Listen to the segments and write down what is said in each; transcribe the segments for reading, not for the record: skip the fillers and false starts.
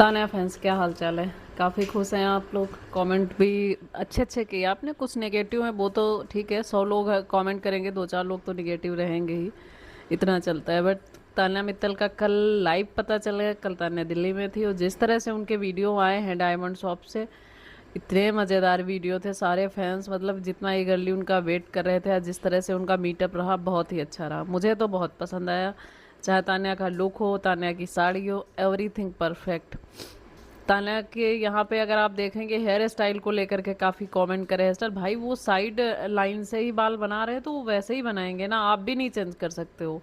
Tanya fans क्या हाल चाल है। काफ़ी खुश हैं आप लोग। कमेंट भी अच्छे अच्छे किए आपने। कुछ नेगेटिव है वो तो ठीक है, 100 लोग कमेंट करेंगे, 2-4 लोग तो नेगेटिव रहेंगे ही, इतना चलता है। बट तान्या मित्तल का कल लाइव पता चला। कल तान्या दिल्ली में थी और जिस तरह से उनके वीडियो आए हैं डायमंड शॉप से, इतने मज़ेदार वीडियो थे। सारे फैंस मतलब जितना ईगरली उनका वेट कर रहे थे, जिस तरह से उनका मीटअप रहा बहुत ही अच्छा रहा। मुझे तो बहुत पसंद आया। चाहे तान्या का लुक हो, तान्या की साड़ी हो, एवरीथिंग परफेक्ट। तान्या के यहाँ पे अगर आप देखेंगे हेयर स्टाइल को लेकर के काफ़ी कमेंट करे। हेयर स्टाइल भाई वो साइड लाइन से ही बाल बना रहे हैं तो वो वैसे ही बनाएंगे ना, आप भी नहीं चेंज कर सकते हो।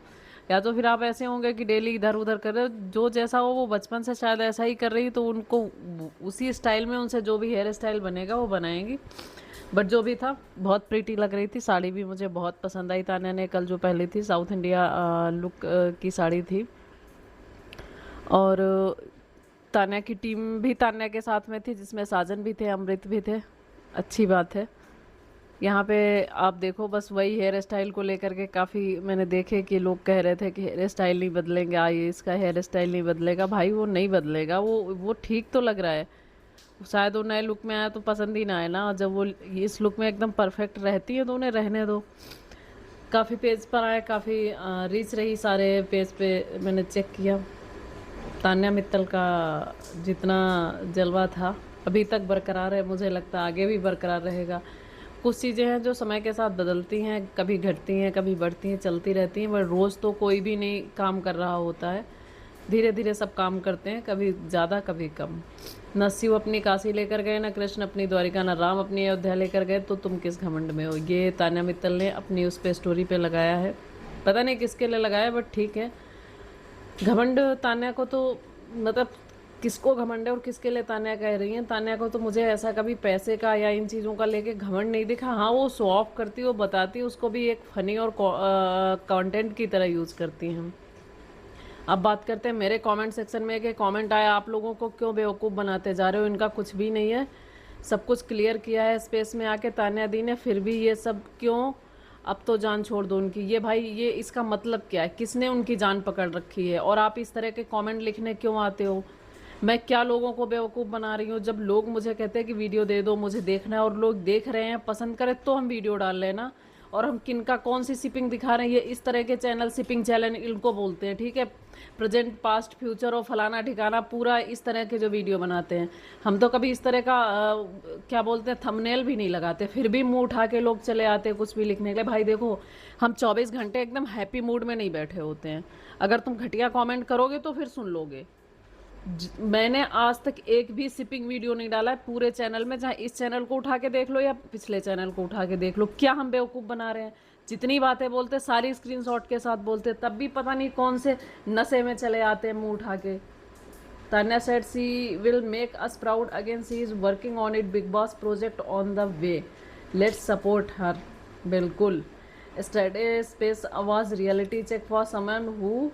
या तो फिर आप ऐसे होंगे कि डेली इधर उधर कर रहे हो। जो जैसा हो वो बचपन से शायद ऐसा ही कर रही, तो उनको उसी स्टाइल में उनसे जो भी हेयर स्टाइल बनेगा वो बनाएंगी। बट जो भी था बहुत प्रीटी लग रही थी। साड़ी भी मुझे बहुत पसंद आई। तान्या ने कल जो पहली थी साउथ इंडिया लुक की साड़ी थी। और तान्या की टीम भी तान्या के साथ में थी, जिसमें साजन भी थे, अमृत भी थे। अच्छी बात है। यहाँ पे आप देखो बस वही हेयर स्टाइल को लेकर के काफ़ी मैंने देखे कि लोग कह रहे थे कि हेयर स्टाइल नहीं बदलेंगे, आइए इसका हेयर स्टाइल नहीं बदलेगा। भाई वो नहीं बदलेगा, वो ठीक तो लग रहा है। शायद वो नए लुक में आया तो पसंद ही ना आए ना। जब वो इस लुक में एकदम परफेक्ट रहती है तो उन्हें रहने दो। काफ़ी पेज पर आए, काफ़ी रीच रही सारे पेज पे मैंने चेक किया। तान्या मित्तल का जितना जलवा था अभी तक बरकरार है, मुझे लगता है आगे भी बरकरार रहेगा। कुछ चीज़ें हैं जो समय के साथ बदलती हैं, कभी घटती हैं कभी बढ़ती हैं, चलती रहती हैं। पर रोज़ तो कोई भी नहीं काम कर रहा होता है, धीरे धीरे सब काम करते हैं, कभी ज़्यादा कभी कम। न शिव अपनी काशी लेकर गए, न कृष्ण अपनी द्वारिका, न राम अपनी अयोध्या लेकर गए, तो तुम किस घमंड में हो। ये तान्या मित्तल ने अपनी उस पर स्टोरी पे लगाया है। पता नहीं किसके लिए लगाया, बट ठीक है। घमंड तान्या को तो मतलब किसको घमंड है और किसके लिए तान्या कह रही हैं। तान्या को तो मुझे ऐसा कभी पैसे का या इन चीज़ों का लेके घमंड नहीं दिखा। हाँ वो शो ऑफ करती, वो बताती, उसको भी एक फनी और कंटेंट की तरह यूज़ करती हैं। अब बात करते हैं मेरे कमेंट सेक्शन में कि कमेंट आया, आप लोगों को क्यों बेवकूफ़ बनाते जा रहे हो। इनका कुछ भी नहीं है, सब कुछ क्लियर किया है स्पेस में आके तान्या दी ने, फिर भी ये सब क्यों। अब तो जान छोड़ दो उनकी। ये भाई ये इसका मतलब क्या है, किसने उनकी जान पकड़ रखी है। और आप इस तरह के कमेंट लिखने क्यों आते हो। मैं क्या लोगों को बेवकूफ़ बना रही हूँ। जब लोग मुझे कहते हैं कि वीडियो दे दो मुझे देखना है, और लोग देख रहे हैं पसंद करें तो हम वीडियो डाल लेना। और हम किनका कौन सी शिपिंग दिखा रहे हैं, ये इस तरह के चैनल शिपिंग चैनल इनको बोलते हैं, ठीक है। प्रेजेंट पास्ट फ्यूचर और फलाना ठिकाना पूरा इस तरह के जो वीडियो बनाते हैं। हम तो कभी इस तरह का क्या बोलते हैं थंबनेल भी नहीं लगाते, फिर भी मुंह उठा के लोग चले आते हैं कुछ भी लिखने के लिए। भाई देखो हम 24 घंटे एकदम हैप्पी मूड में नहीं बैठे होते हैं। अगर तुम घटिया कमेंट करोगे तो फिर सुन लोगे। मैंने आज तक एक भी शिपिंग वीडियो नहीं डाला है पूरे चैनल में। चाहे इस चैनल को उठा के देख लो या पिछले चैनल को उठा के देख लो। क्या हम बेवकूफ़ बना रहे हैं। जितनी बातें बोलते सारी स्क्रीनशॉट के साथ बोलते, तब भी पता नहीं कौन से नशे में चले आते हैं मुंह उठा के। Tanya said she will make us proud again, she is working on it, Bigg Boss project on the way, let's support her. बिल्कुल। स्टडी स्पेस आवाज reality check for someone who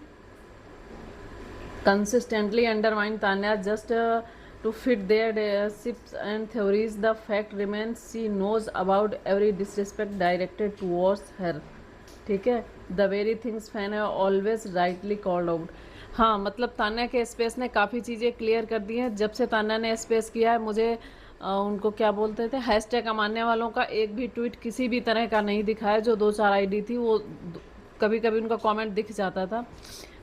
consistently undermine Tanya just to fit their ships and theories. The fact remains she knows about every disrespect directed towards her. ठीक है। The very things fan है always rightly called out. हाँ मतलब तान्या के space ने काफ़ी चीज़ें clear कर दी हैं। जब से तान्या ने स्पेस किया है मुझे उनको क्या बोलते थे हैशटैग मानने वालों का एक भी ट्वीट किसी भी तरह का नहीं दिखा है। जो 2-4 आईडी थी वो कभी कभी उनका कमेंट दिख जाता था,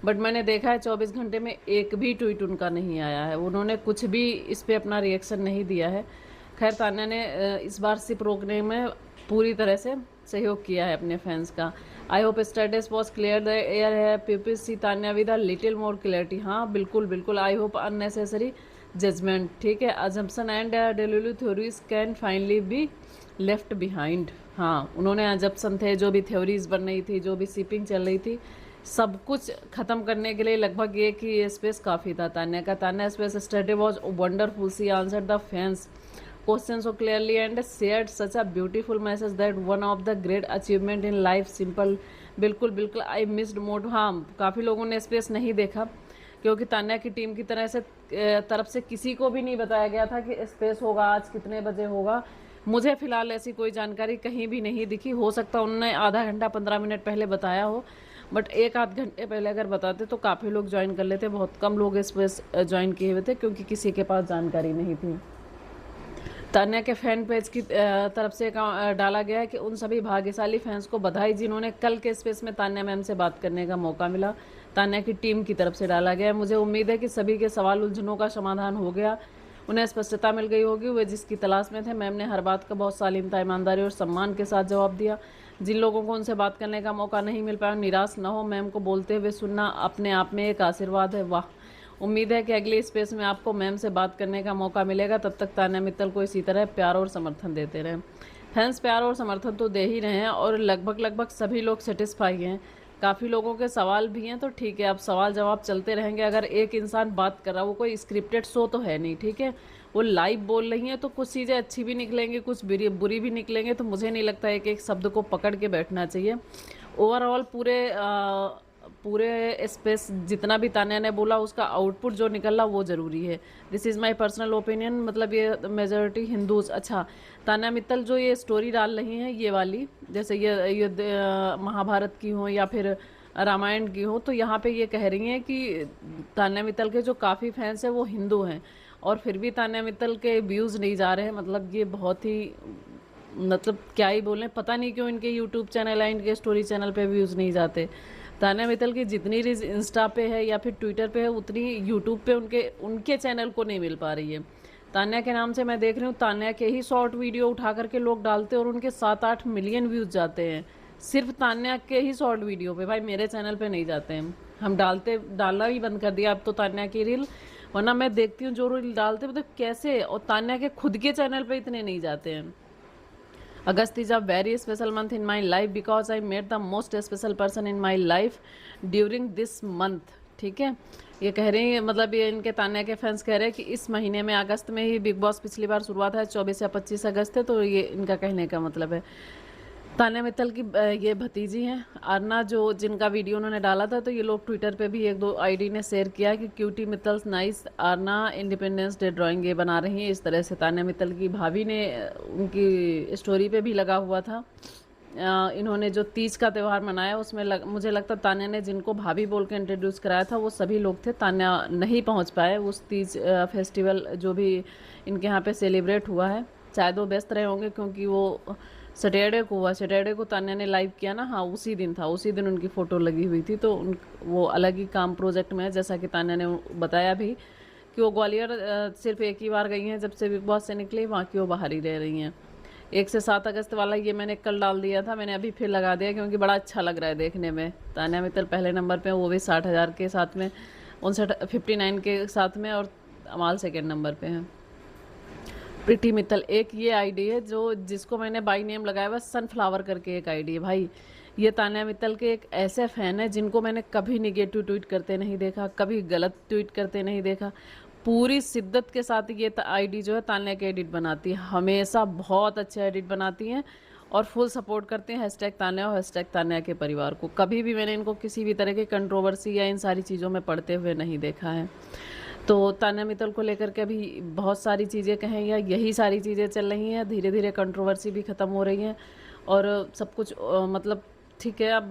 बट मैंने देखा है 24 घंटे में एक भी ट्वीट उनका नहीं आया है। उन्होंने कुछ भी इस पर अपना रिएक्शन नहीं दिया है। खैर तान्या ने इस बार सिप रोकने में पूरी तरह से सहयोग किया है अपने फैंस का। I hope status was clear the air है पीपी see Tanya with a little more clarity. हाँ बिल्कुल बिल्कुल। आई होप अननेसेसरी जजमेंट, ठीक है, assumption and delulu theories can finally be left behind. हाँ उन्होंने अजम्पशन थे, जो भी थ्योरीज बन रही थी, जो भी शिपिंग चल रही थी, सब कुछ ख़त्म करने के लिए लगभग एक ही स्पेस काफ़ी था तान्या का। Tanya space study was wonderful, she answer the fans question so clearly and shared such a beautiful message that one of the great achievement in life simple. बिल्कुल बिल्कुल। I missed mode. हाँ काफ़ी लोगों ने स्पेस नहीं देखा क्योंकि तान्या की टीम की तरफ से किसी को भी नहीं बताया गया था कि स्पेस होगा आज कितने बजे होगा। मुझे फ़िलहाल ऐसी कोई जानकारी कहीं भी नहीं दिखी। हो सकता उन्होंने आधा घंटा 15 मिनट पहले बताया हो, बट एक आध घंटे पहले अगर बताते तो काफ़ी लोग ज्वाइन कर लेते। बहुत कम लोग इस पर ज्वाइन किए हुए थे क्योंकि किसी के पास जानकारी नहीं थी। तान्या के फैन पेज की तरफ से डाला गया है कि उन सभी भाग्यशाली फैंस को बधाई जिन्होंने कल के स्पेस में तान्या मैम से बात करने का मौका मिला। तान्या की टीम की तरफ से डाला गया है। मुझे उम्मीद है कि सभी के सवाल उलझनों का समाधान हो गया, उन्हें स्पष्टता मिल गई होगी, वे जिसकी तलाश में थे। मैम ने हर बात का बहुत शालीनता, ईमानदारी और सम्मान के साथ जवाब दिया। जिन लोगों को उनसे बात करने का मौका नहीं मिल पाया निराश न हो, मैम को बोलते हुए सुनना अपने आप में एक आशीर्वाद है। वाह, उम्मीद है कि अगले स्पेस में आपको मैम से बात करने का मौका मिलेगा। तब तक तान्या मित्तल को इसी तरह प्यार और समर्थन देते रहें। फैंस प्यार और समर्थन तो दे ही रहे हैं और लगभग सभी लोग सेटिस्फाई हैं। काफ़ी लोगों के सवाल भी हैं, तो ठीक है, अब सवाल जवाब चलते रहेंगे। अगर एक इंसान बात कर रहा है, वो कोई स्क्रिप्टेड शो तो है नहीं, ठीक है, वो लाइव बोल रही हैं, तो कुछ चीज़ें अच्छी भी निकलेंगी, कुछ बुरी भी निकलेंगे। तो मुझे नहीं लगता है कि एक शब्द को पकड़ के बैठना चाहिए। ओवरऑल पूरे स्पेस जितना भी तान्या ने बोला उसका आउटपुट जो निकला वो ज़रूरी है। This is my personal opinion. मतलब ये मेजॉरिटी हिंदूज। अच्छा, तान्या मित्तल जो ये स्टोरी डाल रही हैं ये वाली, जैसे ये महाभारत की हो या फिर रामायण की हो, तो यहाँ पे ये कह रही हैं कि तान्या मित्तल के जो काफ़ी फैंस हैं वो हिंदू हैं और फिर भी तान्या मित्तल के व्यूज़ नहीं जा रहे हैं। मतलब ये बहुत ही, मतलब क्या ही बोलें, पता नहीं क्यों इनके यूट्यूब चैनल है, इनके स्टोरी चैनल पे व्यूज़ नहीं जाते। तान्या मित्तल की जितनी रीच इंस्टा पे है या फिर ट्विटर पे है उतनी यूट्यूब पे उनके चैनल को नहीं मिल पा रही है। तान्या के नाम से मैं देख रही हूँ तान्या के ही शॉर्ट वीडियो उठा करके लोग डालते हैं और उनके 7-8 मिलियन व्यूज़ जाते हैं सिर्फ तान्या के ही शॉर्ट वीडियो पे। भाई मेरे चैनल पे नहीं जाते हैं, हम डालना ही बंद कर दिया अब तो तान्या की रील, वरना मैं देखती हूँ जो रील डालते मतलब कैसे, और तान्या के खुद के चैनल पे इतने नहीं जाते हैं। August is a very special month in my life because I met the most special person in my life during this month। ठीक है, ये कह रही है, मतलब ये इनके तान्या के फैंस कह रहे हैं कि इस महीने में अगस्त में ही बिग बॉस पिछली बार शुरुआत है, 24 या 25 अगस्त है, तो ये इनका कहने का मतलब है। तान्या मित्तल की ये भतीजी हैं अरना, जो जिनका वीडियो उन्होंने डाला था, तो ये लोग ट्विटर पे भी 1-2 आईडी ने शेयर किया कि क्यूटी मित्तल्स नाइस अरना इंडिपेंडेंस डे ड्राइंग ये बना रही हैं। इस तरह से तान्या मित्तल की भाभी ने उनकी स्टोरी पे भी लगा हुआ था। इन्होंने जो तीज का त्यौहार मनाया उसमें मुझे लगता तान्या ने जिनको भाभी बोल के इंट्रोड्यूस कराया था वो सभी लोग थे। तान्या नहीं पहुँच पाए उस तीज फेस्टिवल जो भी इनके यहाँ पे सेलिब्रेट हुआ है, शायद वो व्यस्त रहे होंगे क्योंकि वो सैटरडे को हुआ। सैटरडे को तान्या ने लाइव किया ना, हाँ उसी दिन था, उसी दिन उनकी फ़ोटो लगी हुई थी, तो वो अलग ही काम प्रोजेक्ट में है। जैसा कि तान्या ने बताया भी कि वो ग्वालियर सिर्फ एक ही बार गई हैं जब से बिग बॉस से निकली, बाकी वो बाहर ही रह रही हैं। 1 से 7 अगस्त वाला ये मैंने कल डाल दिया था, मैंने अभी फिर लगा दिया क्योंकि बड़ा अच्छा लग रहा है देखने में। तान्या मित्तल पहले नंबर पे, वो भी 60,000 के साथ में, 59 के साथ में, और अमाल सेकेंड नंबर पे हैं। प्रीति मित्तल एक ये आईडी है जिसको मैंने बाई नेम लगाया हुआ, सनफ्लावर करके एक आईडी है। भाई ये तान्या मित्तल के एक ऐसे फ़ैन है जिनको मैंने कभी निगेटिव ट्वीट करते नहीं देखा, कभी गलत ट्वीट करते नहीं देखा। पूरी शिद्दत के साथ ये आईडी जो है तान्या के एडिट बनाती है, हमेशा बहुत अच्छे एडिट बनाती हैं और फुल सपोर्ट करते हैं हैशटैग तान्या और हैशटैग तान्या के परिवार को। कभी भी मैंने इनको किसी भी तरह की कंट्रोवर्सी या इन सारी चीज़ों में पढ़ते हुए नहीं देखा है। तो तान्या मित्तल को लेकर के अभी बहुत सारी चीज़ें कहें या यही सारी चीज़ें चल रही हैं, धीरे धीरे कंट्रोवर्सी भी ख़त्म हो रही हैं और सब कुछ मतलब ठीक है। अब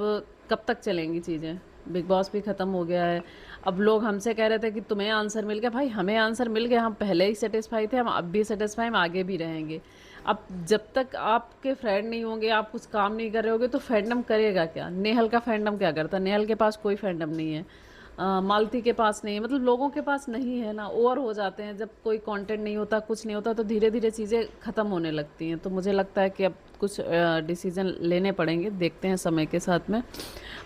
कब तक चलेंगी चीज़ें, बिग बॉस भी ख़त्म हो गया है। अब लोग हमसे कह रहे थे कि तुम्हें आंसर मिल गया, भाई हमें आंसर मिल गया, हम पहले ही सेटिस्फाई थे, हम अब भी सेटिस्फाई, हम आगे भी रहेंगे। अब जब तक आपके फ्रेंड नहीं होंगे, आप कुछ काम नहीं कर रहे होगे, तो फैंडम करेगा क्या? नेहल का फैंडम क्या करता? नेहल के पास कोई फैंडम नहीं है, मालती के पास नहीं है, मतलब लोगों के पास नहीं है ना। ओवर हो जाते हैं जब कोई कंटेंट नहीं होता, कुछ नहीं होता, तो धीरे धीरे चीज़ें ख़त्म होने लगती हैं। तो मुझे लगता है कि अब कुछ डिसीजन लेने पड़ेंगे, देखते हैं समय के साथ में।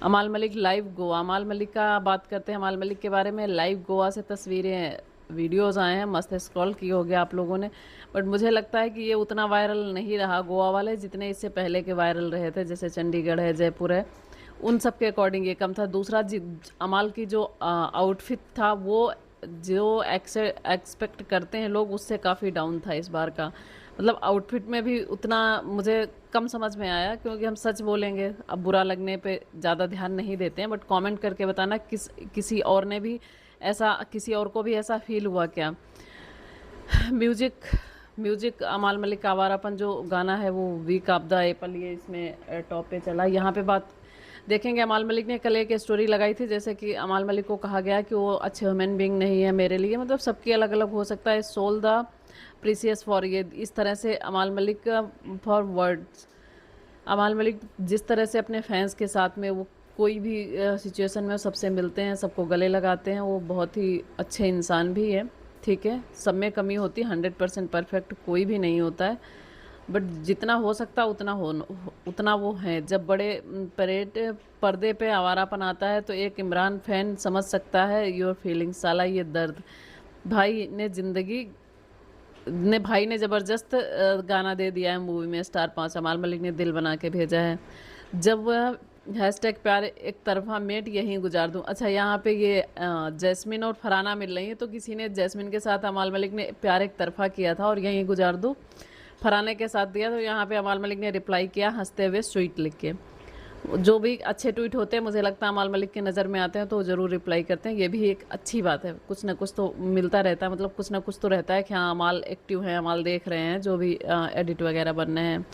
अमाल मलिक लाइव गोवा, अमाल मलिक का बात करते हैं, अमाल मलिक के बारे में। लाइव गोवा से तस्वीरें वीडियोज़ आए हैं, मस्त स्क्रॉल किए होगे आप लोगों ने, बट मुझे लगता है कि ये उतना वायरल नहीं रहा गोवा वाले जितने इससे पहले के वायरल रहे थे, जैसे चंडीगढ़ है, जयपुर है, उन सब के अकॉर्डिंग ये कम था। दूसरा अमाल की जो आउटफिट था वो जो एक्सपेक्ट करते हैं लोग उससे काफ़ी डाउन था इस बार का। मतलब आउटफिट में भी उतना मुझे कम समझ में आया, क्योंकि हम सच बोलेंगे अब बुरा लगने पे ज़्यादा ध्यान नहीं देते हैं, बट कमेंट करके बताना किसी और ने भी ऐसा, किसी और को भी ऐसा फील हुआ क्या। म्यूजिक अमाल मलिक का आवारापन जो गाना है वो वीक ऑफ द एप्पल, ये इसमें टॉप पे चला। यहाँ पे बात देखेंगे अमाल मलिक ने कल एक स्टोरी लगाई थी, जैसे कि अमाल मलिक को कहा गया कि वो अच्छे ह्यूमन बीइंग नहीं है मेरे लिए, मतलब सबकी अलग अलग हो सकता है, सोल द प्रीसियस फॉर, ये इस तरह से अमाल मलिक का फॉर वर्ड्स। अमाल मलिक जिस तरह से अपने फैंस के साथ में वो कोई भी सिचुएशन में सबसे मिलते हैं, सबको गले लगाते हैं, वो बहुत ही अच्छे इंसान भी है। ठीक है, सब में कमी होती है, 100% परफेक्ट कोई भी नहीं होता है, बट जितना हो सकता उतना वो है। जब बड़े परेड पर्दे पे आवारापन आता है तो एक इमरान फैन समझ सकता है योर फीलिंग्स। साला ये दर्द भाई ने ज़बरदस्त गाना दे दिया है मूवी में, स्टार 5 अमाल मलिक ने दिल बना के भेजा है। जब वह हैशटैग प्यार एक तरफा मेट यहीं गुजार दूँ। अच्छा, यहाँ पे ये जैस्मिन और फराना मिल रही है, तो किसी ने जैस्मिन के साथ अमाल मलिक ने प्यार एक तरफा किया था और यहीं गुजार दूँ फराने के साथ दिया, तो यहाँ पे अमाल मलिक ने रिप्लाई किया हंसते हुए स्वीट लिख के। जो भी अच्छे ट्वीट होते हैं मुझे लगता है अमाल मलिक के नज़र में आते हैं तो ज़रूर रिप्लाई करते हैं, ये भी एक अच्छी बात है। कुछ ना कुछ तो मिलता रहता है, मतलब कुछ ना कुछ तो रहता है कि हाँ अमाल एक्टिव है, अमाल देख रहे हैं जो भी एडिट वगैरह बन रहे हैं।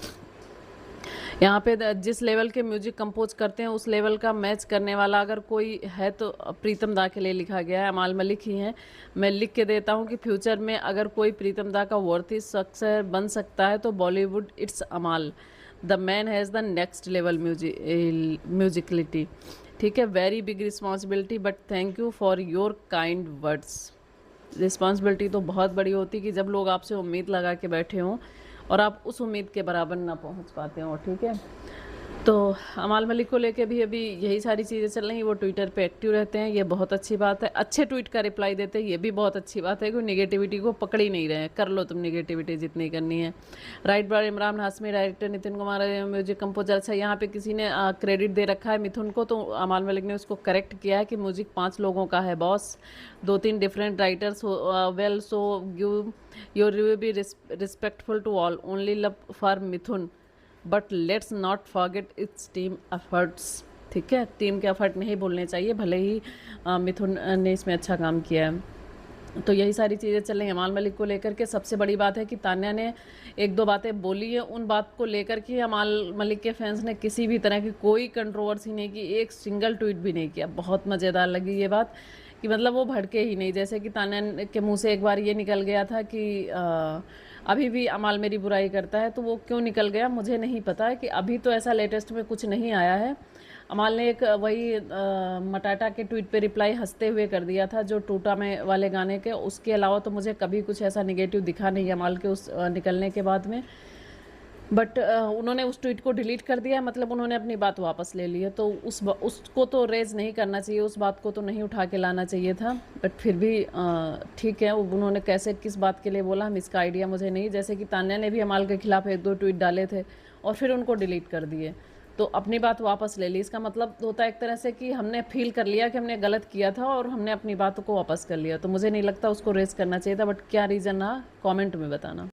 यहाँ पे जिस लेवल के म्यूजिक कंपोज करते हैं उस लेवल का मैच करने वाला अगर कोई है तो प्रीतम दा के लिए लिखा गया है, अमाल मलिक ही हैं। मैं लिख के देता हूँ कि फ्यूचर में अगर कोई प्रीतम दा का वर्थी सक्सेस बन सकता है तो बॉलीवुड इट्स अमाल। The man has the next level musicality. ठीक है, very big responsibility but thank you for your kind words. Responsibility तो बहुत बड़ी होती है कि जब लोग आपसे उम्मीद लगा के बैठे हों और आप उस उम्मीद के बराबर ना पहुंच पाते हो। ठीक है, तो अमाल मलिक को लेके भी अभी यही सारी चीज़ें चल रही हैं। वो ट्विटर पे एक्टिव रहते हैं, ये बहुत अच्छी बात है। अच्छे ट्वीट का रिप्लाई देते हैं, ये भी बहुत अच्छी बात है कि निगेटिविटी को पकड़ ही नहीं रहे हैं। कर लो तुम निगेटिविटी जितनी करनी है। राइट बार Imran Hashmi, director Nitin Kumar, music composer. अच्छा, यहाँ पे किसी ने क्रेडिट दे रखा है मिथुन को, तो अमाल मलिक ने उसको करेक्ट किया है कि म्यूजिक 5 लोगों का है boss, 2-3 different writers. Well so give your review be respectful to all, only love for Mithun but let's not forget it's team efforts. ठीक है, टीम के एफर्ट नहीं भूलने चाहिए, भले ही मिथुन ने इसमें अच्छा काम किया है। तो यही सारी चीज़ें चल रही हैं अमाल मलिक को लेकर के। सबसे बड़ी बात है कि तान्या ने 1-2 बातें बोली है, उन बात को लेकर के अमाल मलिक के फैंस ने किसी भी तरह की कोई कंट्रोवर्सी नहीं की, एक सिंगल ट्वीट भी नहीं किया। बहुत मज़ेदार लगी ये बात कि मतलब वो भड़के ही नहीं। जैसे कि तान्या के मुंह से एक बार ये निकल गया था कि अभी भी अमाल मेरी बुराई करता है, तो वो क्यों निकल गया मुझे नहीं पता है कि अभी तो ऐसा लेटेस्ट में कुछ नहीं आया है। अमाल ने एक वही मटाटा के ट्वीट पे रिप्लाई हंसते हुए कर दिया था जो टूटा में वाले गाने के, उसके अलावा तो मुझे कभी कुछ ऐसा निगेटिव दिखा नहीं अमाल के उस निकलने के बाद में। बट उन्होंने उस ट्वीट को डिलीट कर दिया, मतलब उन्होंने अपनी बात वापस ले ली है, तो उसको तो रेज नहीं करना चाहिए, उस बात को तो नहीं उठा के लाना चाहिए था। बट फिर भी ठीक है, उन्होंने कैसे किस बात के लिए बोला हम इसका आइडिया मुझे नहीं। जैसे कि तान्या ने भी अमाल के खिलाफ 1-2 ट्वीट डाले थे और फिर उनको डिलीट कर दिए, तो अपनी बात वापस ले ली। इसका मतलब होता है एक तरह से कि हमने फील कर लिया कि हमने गलत किया था और हमने अपनी बातों को वापस कर लिया, तो मुझे नहीं लगता उसको रेज करना चाहिए था। बट क्या रीज़न रहा कमेंट में बताना।